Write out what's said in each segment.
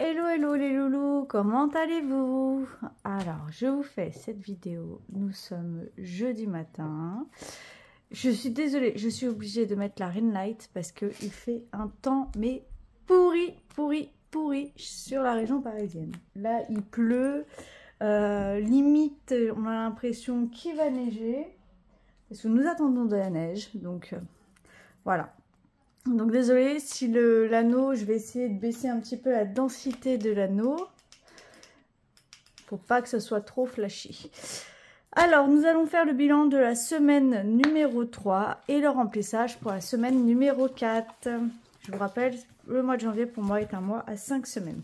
Hello, hello les loulous, comment allez-vous? Alors, je vous fais cette vidéo, nous sommes jeudi matin. Je suis désolée, je suis obligée de mettre la ring light parce qu'il fait un temps, mais pourri sur la région parisienne. Là, il pleut, limite, on a l'impression qu'il va neiger, parce que nous attendons de la neige, donc voilà. Donc désolée si l'anneau, je vais essayer de baisser un petit peu la densité de l'anneau pour pas que ce soit trop flashy. Alors nous allons faire le bilan de la semaine numéro 3 et le remplissage pour la semaine numéro 4. Je vous rappelle, le mois de janvier pour moi est un mois à 5 semaines.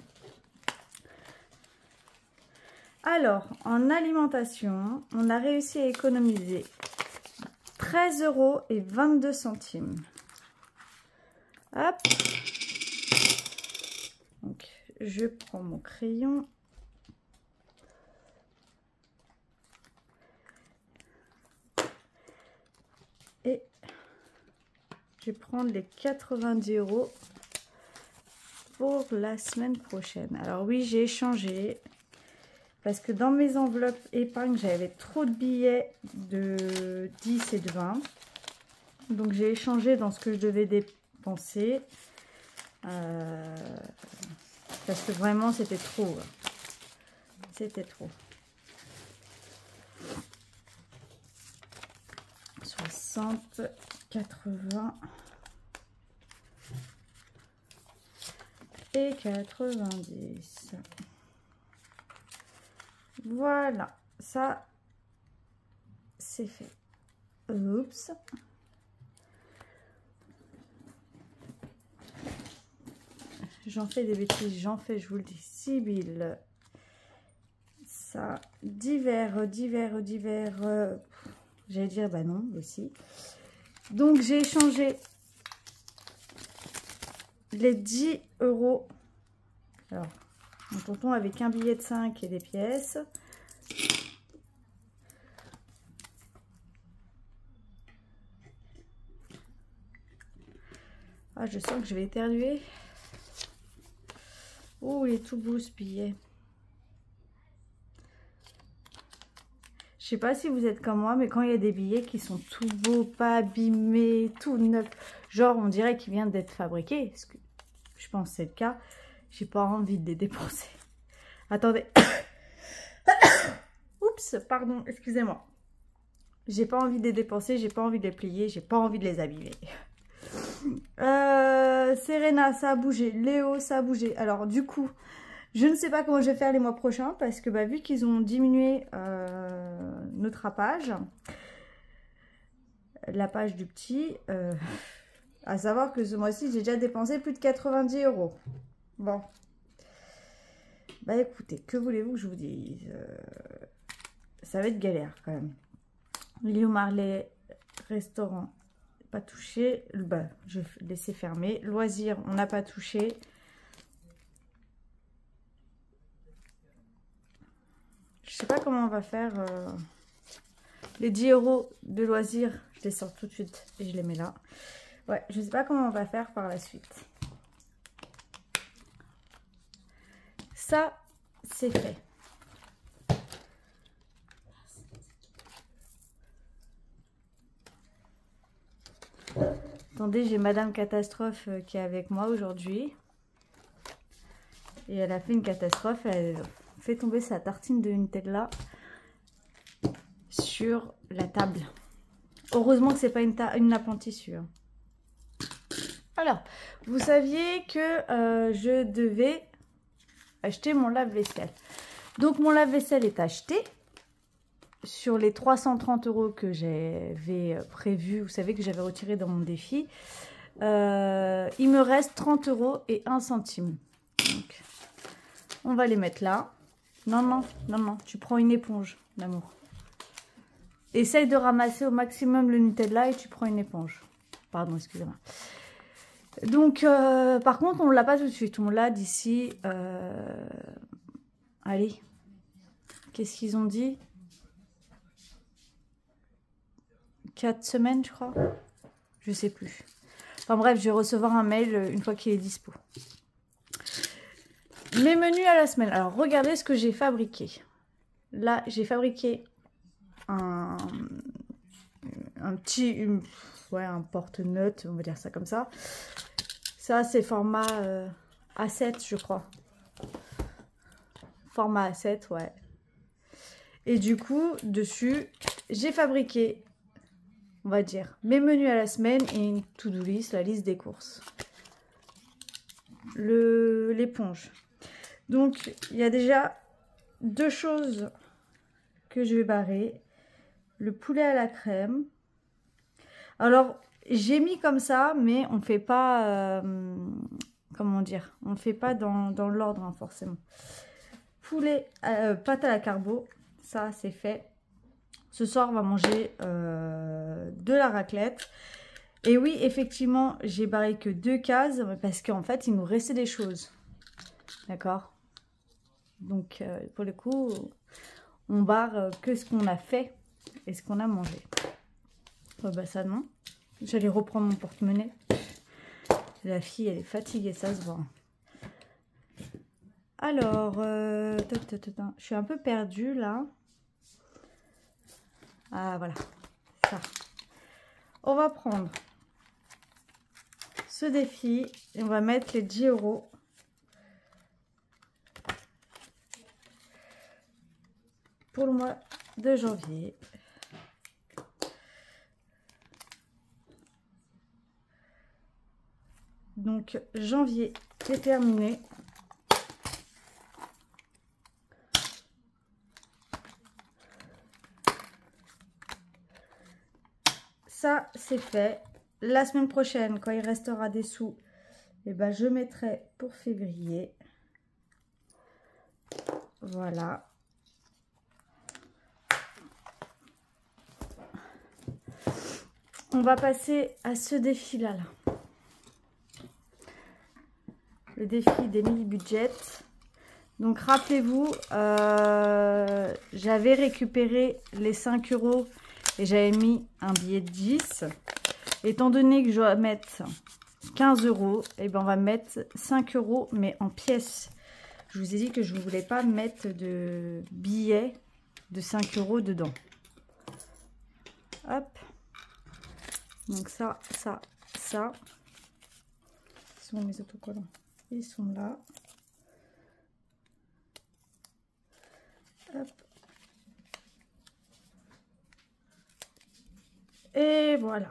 Alors en alimentation, on a réussi à économiser 13,22 €. Hop. Donc, je prends mon crayon. Et je vais prendre les 90 € pour la semaine prochaine. Alors oui, j'ai échangé parce que dans mes enveloppes épargne, j'avais trop de billets de 10 et de 20. Donc j'ai échangé dans ce que je devais dépenser. Parce que vraiment c'était trop. C'était trop. 60, 80 et 90. Voilà, ça c'est fait. Oups. J'en fais des bêtises, j'en fais, je vous le dis, Sibylle. Ça, divers, j'allais dire, bah non, aussi. Donc, j'ai échangé les 10 €. Alors, mon tonton avec un billet de 5 et des pièces. Ah, je sens que je vais éternuer. Oh, il est tout beau ce billet. Je sais pas si vous êtes comme moi, mais quand il y a des billets qui sont tout beaux, pas abîmés, tout neuf, genre on dirait qu'ils viennent d'être fabriqués, parce que je pense que c'est le cas, j'ai pas envie de les dépenser. Attendez. Oups, pardon, excusez-moi. J'ai pas envie de les dépenser, j'ai pas envie de les plier, j'ai pas envie de les abîmer. Serena, ça a bougé. Léo, ça a bougé. Alors du coup, je ne sais pas comment je vais faire les mois prochains parce que vu qu'ils ont diminué notre appage, la page du petit, à savoir que ce mois-ci, j'ai déjà dépensé plus de 90 €. Bon. Bah écoutez, que voulez-vous que je vous dise? Ça va être galère quand même. Léo Marley, restaurant, pas touché. Bah, je vais laisser fermer. Loisirs, on n'a pas touché. Je sais pas comment on va faire. Les 10 € de loisirs, je les sors tout de suite et je les mets là. Ouais, je sais pas comment on va faire par la suite. Ça, c'est fait. Attendez, j'ai Madame Catastrophe qui est avec moi aujourd'hui. Et elle a fait une catastrophe. Elle fait tomber sa tartine de Nutella sur la table. Heureusement que c'est pas une nappe en tissu. Hein. Alors, vous saviez que je devais acheter mon lave-vaisselle. Donc, mon lave-vaisselle est acheté. Sur les 330 € que j'avais prévu, vous savez que j'avais retiré dans mon défi, il me reste 30 € et 1 centime. Donc, on va les mettre là. Non, tu prends une éponge, l'amour. Essaye de ramasser au maximum le Nutella et tu prends une éponge. Pardon, excusez-moi. Donc, par contre, on ne l'a pas tout de suite. On l'a d'ici... Allez. Qu'est-ce qu'ils ont dit? 4 semaines, je crois. Je sais plus. Enfin bref, je vais recevoir un mail une fois qu'il est dispo. mes menus à la semaine. Alors, regardez ce que j'ai fabriqué. Là, j'ai fabriqué un petit... ouais, un porte-notes, on va dire ça comme ça. Ça, c'est format A7, je crois. Format A7, ouais. Et du coup, dessus, j'ai fabriqué, on va dire, mes menus à la semaine et une to-do list, la liste des courses. L'éponge. Donc, il y a déjà deux choses que je vais barrer. Le poulet à la crème. Alors, j'ai mis comme ça, mais on ne fait pas, comment dire, on ne fait pas dans l'ordre, hein, forcément. Poulet, pâte à la carbo, ça c'est fait. Ce soir, on va manger de la raclette. Et oui, effectivement, j'ai barré que 2 cases, parce qu'en fait, il nous restait des choses. D'accord? Donc, pour le coup, on barre que ce qu'on a fait et ce qu'on a mangé. Oh, bah ça, non. J'allais reprendre mon porte-monnaie. La fille, elle est fatiguée, ça se voit. Alors, je suis un peu perdue, là. Ah, voilà. Ça. On va prendre ce défi et on va mettre les 10 € pour le mois de janvier. Donc, janvier est terminé. Ça, c'est fait. La semaine prochaine, quand il restera des sous, eh ben, je mettrai pour février. Voilà. On va passer à ce défi-là. Là. Le défi des mini-budgets. Donc, rappelez-vous, j'avais récupéré les 5 € et j'avais mis un billet de 10. Étant donné que je dois mettre 15 €, et ben on va mettre 5 € mais en pièces. Je vous ai dit que je ne voulais pas mettre de billets de 5 € dedans. Hop. Donc ça. Ils sont mes autocollants. Ils sont là. Hop. Et voilà.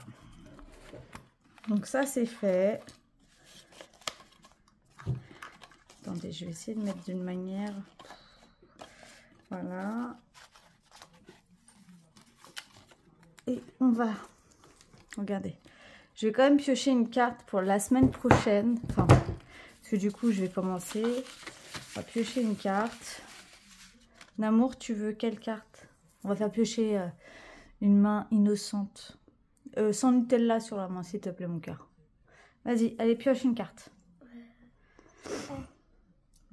Donc ça c'est fait. Attendez, je vais essayer de mettre d'une manière. Voilà. Et on va... Regardez. Je vais quand même piocher une carte pour la semaine prochaine. Enfin, parce que du coup, je vais commencer. On va piocher une carte. Namour, tu veux quelle carte? On va faire piocher une main innocente. Sans Nutella sur la main, s'il te plaît, mon cœur. Vas-y, allez, pioche une carte.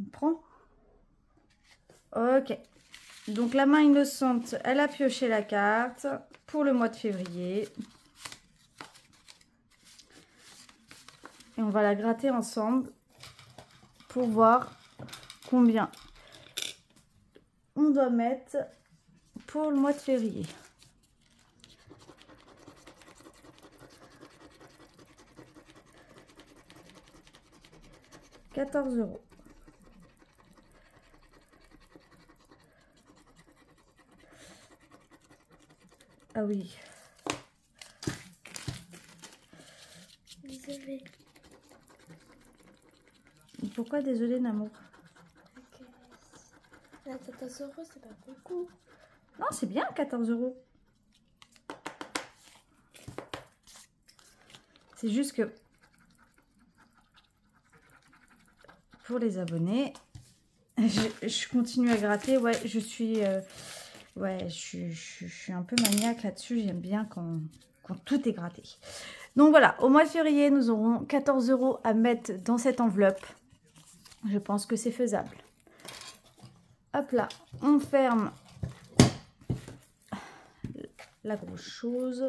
On prend. Ok. Donc, la main innocente, elle a pioché la carte pour le mois de février. Et on va la gratter ensemble pour voir combien on doit mettre pour le mois de février. « 14 €. Ah oui. Désolée. Pourquoi désolé, Namour? Okay. 14 €, c'est pas beaucoup. Non, c'est bien 14 €. C'est juste que pour les abonnés, je continue à gratter. Ouais, je suis un peu maniaque là-dessus. J'aime bien quand tout est gratté. Donc voilà, au mois de février, nous aurons 14 € à mettre dans cette enveloppe. Je pense que c'est faisable. Hop là, on ferme la grosse chose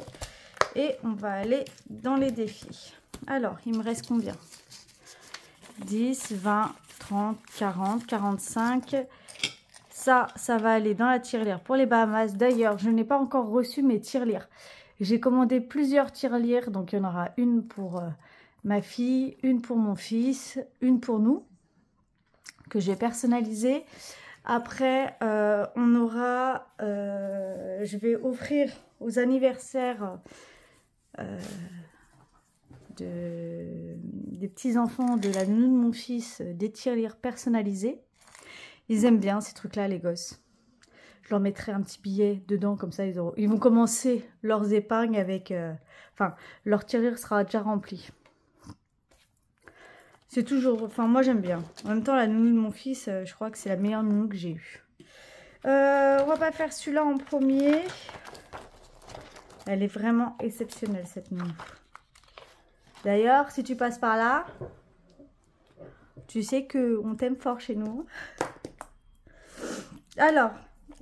et on va aller dans les défis. Alors, il me reste combien? 10, 20, 30, 40, 45. Ça va aller dans la tirelire pour les Bahamas. D'ailleurs, je n'ai pas encore reçu mes tirelires. J'ai commandé plusieurs tirelires. Donc, il y en aura une pour ma fille, une pour mon fils, une pour nous, que j'ai personnalisée. Après, on aura... je vais offrir aux anniversaires des petits-enfants de la nounou de mon fils des tirelires personnalisés. Ils aiment bien ces trucs-là, les gosses. Je leur mettrai un petit billet dedans, comme ça, ils vont commencer leurs épargnes avec... Enfin, leur tirelire sera déjà rempli. C'est toujours... Enfin, moi, j'aime bien. En même temps, la nounou de mon fils, je crois que c'est la meilleure nounou que j'ai eue. On va pas faire celui-là en premier. Elle est vraiment exceptionnelle, cette nounou. D'ailleurs, si tu passes par là, tu sais qu'on t'aime fort chez nous. Alors,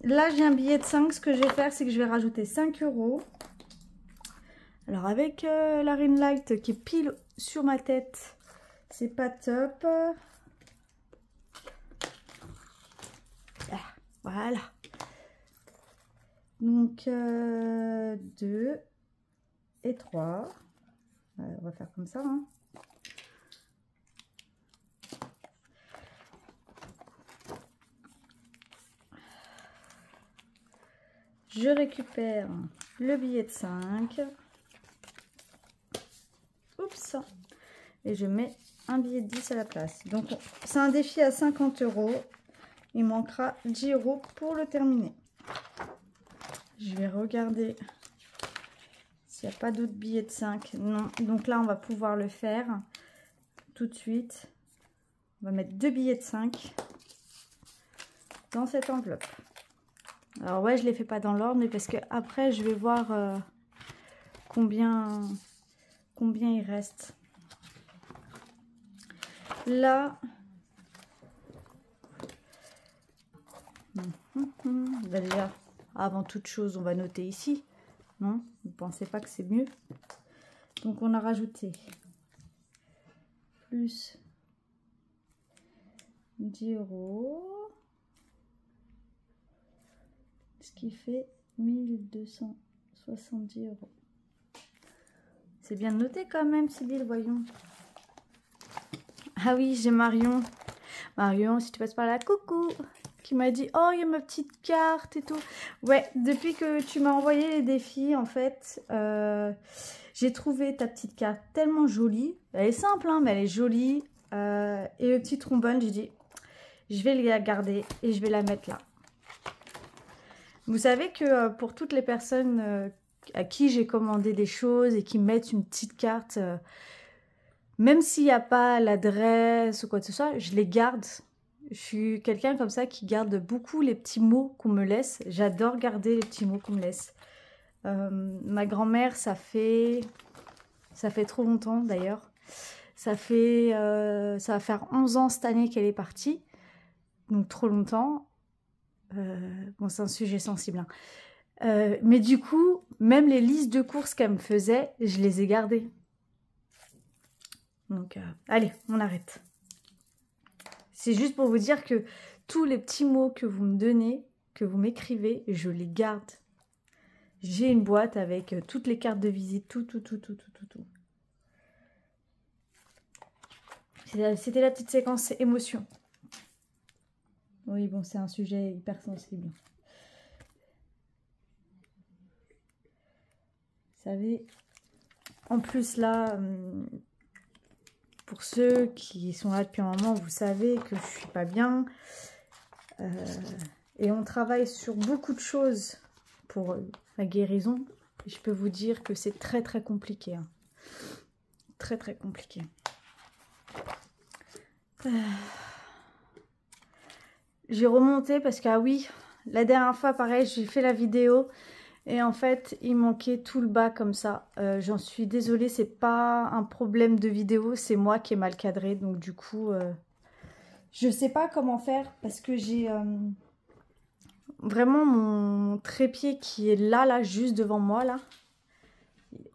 là, j'ai un billet de 5. Ce que je vais faire, c'est que je vais rajouter 5 €. Alors, avec la ring light qui est pile sur ma tête, c'est pas top. Ah, voilà. Donc, 2 et 3. On va faire comme ça. Hein. Je récupère le billet de 5. Oups. Et je mets un billet de 10 à la place. Donc, c'est un défi à 50 €. Il manquera 10 € pour le terminer. Je vais regarder s'il n'y a pas d'autres billets de 5. Non. Donc là, on va pouvoir le faire tout de suite. On va mettre 2 billets de 5 dans cette enveloppe. Alors ouais, je ne les fais pas dans l'ordre, mais parce que après je vais voir combien il reste. Là, déjà, avant toute chose, on va noter ici. Non, vous ne pensez pas que c'est mieux? Donc on a rajouté plus 10 €. Ce qui fait 1270 €. C'est bien noté quand même, Sybille, voyons. Ah oui, j'ai Marion. Marion, si tu passes par là, coucou. Qui m'a dit, oh, il y a ma petite carte et tout. Ouais, depuis que tu m'as envoyé les défis, en fait, j'ai trouvé ta petite carte tellement jolie. Elle est simple, hein, mais elle est jolie. Et le petit trombone, j'ai dit, je vais la garder et je vais la mettre là. Vous savez que pour toutes les personnes à qui j'ai commandé des choses et qui mettent une petite carte, même s'il n'y a pas l'adresse ou quoi que ce soit, je les garde. Je suis quelqu'un comme ça qui garde beaucoup les petits mots qu'on me laisse. J'adore garder les petits mots qu'on me laisse. Ma grand-mère, ça fait trop longtemps d'ailleurs. Ça va faire 11 ans cette année qu'elle est partie. Donc trop longtemps. Bon, c'est un sujet sensible. Hein. Mais du coup, même les listes de courses qu'elle me faisait, je les ai gardées. Donc, allez, on arrête. C'est juste pour vous dire que tous les petits mots que vous me donnez, que vous m'écrivez, je les garde. J'ai une boîte avec toutes les cartes de visite, tout. C'était la petite séquence émotion. Oui, bon, c'est un sujet hyper sensible. Vous savez, en plus là, pour ceux qui sont là depuis un moment, vous savez que je suis pas bien. Et on travaille sur beaucoup de choses pour la guérison. Et je peux vous dire que c'est très compliqué. Hein. Très compliqué. J'ai remonté parce que, ah oui, la dernière fois, pareil, j'ai fait la vidéo et en fait, il manquait tout le bas comme ça. J'en suis désolée, c'est pas un problème de vidéo, c'est moi qui ai mal cadré. Donc du coup, je sais pas comment faire parce que j'ai vraiment mon trépied qui est là, juste devant moi, là.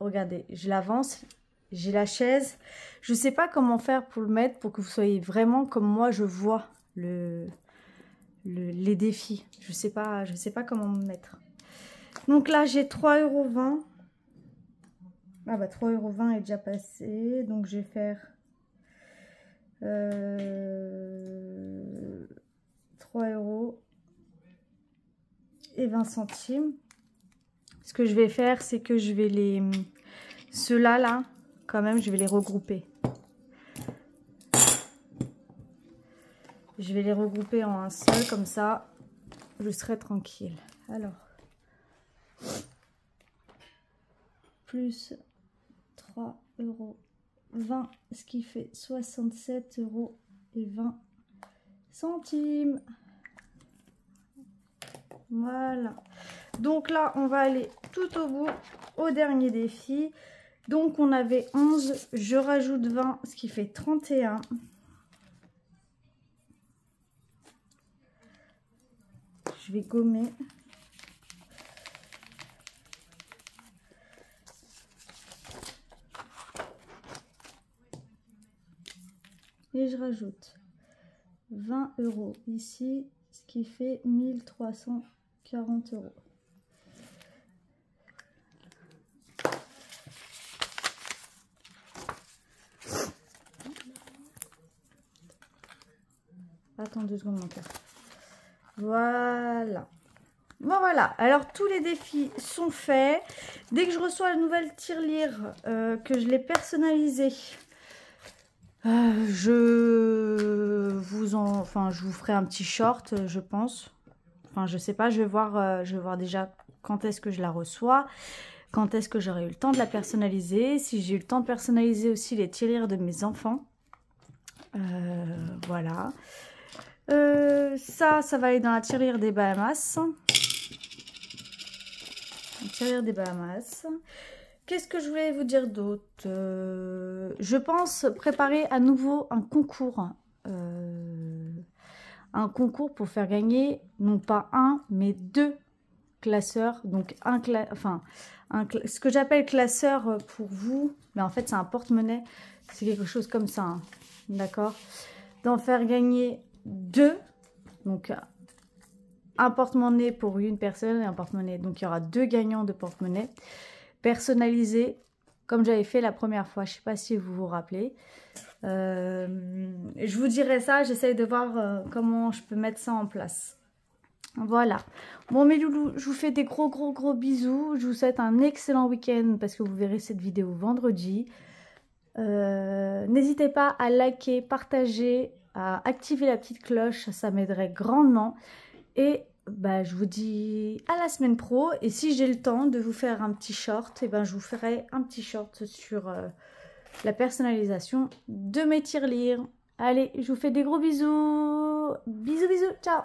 Regardez, je l'avance j'ai la chaise. Je sais pas comment faire pour le mettre, pour que vous soyez vraiment comme moi, je vois les défis. Je sais pas comment me mettre. Donc là, j'ai 3,20 €. Ah bah 3,20 € est déjà passé. Donc je vais faire 3,20 €. Ce que je vais faire, c'est que je vais ceux-là, là, quand même, je vais les regrouper. Je vais les regrouper en un seul, comme ça, je serai tranquille. Alors, plus 3,20 €, ce qui fait 67,20 €. Voilà. Donc là, on va aller tout au bout, au dernier défi. Donc, on avait 11, je rajoute 20, ce qui fait 31. Je vais gommer. Et je rajoute 20 € ici, ce qui fait 1340 €. Attends 2 secondes mon cœur. Voilà. Bon voilà, alors tous les défis sont faits. Dès que je reçois la nouvelle tirelire, que je l'ai personnalisée, je vous ferai un petit short, je pense. Enfin, je sais pas, je vais voir déjà quand est-ce que je la reçois, quand est-ce que j'aurai eu le temps de la personnaliser, si j'ai eu le temps de personnaliser aussi les tirelires de mes enfants. Voilà. Ça va aller dans la tirelire des Bahamas. La tirelire des Bahamas. Qu'est-ce que je voulais vous dire d'autre? Je pense préparer à nouveau un concours. Un concours pour faire gagner, non pas un, mais 2 classeurs. Donc, ce que j'appelle classeur pour vous, mais en fait, c'est un porte-monnaie. C'est quelque chose comme ça. Hein. D'accord? D'en faire gagner 2. Donc, un porte-monnaie pour une personne et un porte-monnaie. Donc, il y aura 2 gagnants de porte-monnaie personnalisés, comme j'avais fait la première fois. Je ne sais pas si vous vous rappelez. Je vous dirai ça. J'essaye de voir comment je peux mettre ça en place. Voilà. Bon, mes loulous, je vous fais des gros bisous. Je vous souhaite un excellent week-end parce que vous verrez cette vidéo vendredi. N'hésitez pas à liker, partager, à activer la petite cloche, ça m'aiderait grandement. Et bah, je vous dis à la semaine pro. Et si j'ai le temps de vous faire un petit short, et ben, je vous ferai un petit short sur la personnalisation de mes tirelires. Allez, je vous fais des gros bisous. Bisous, ciao.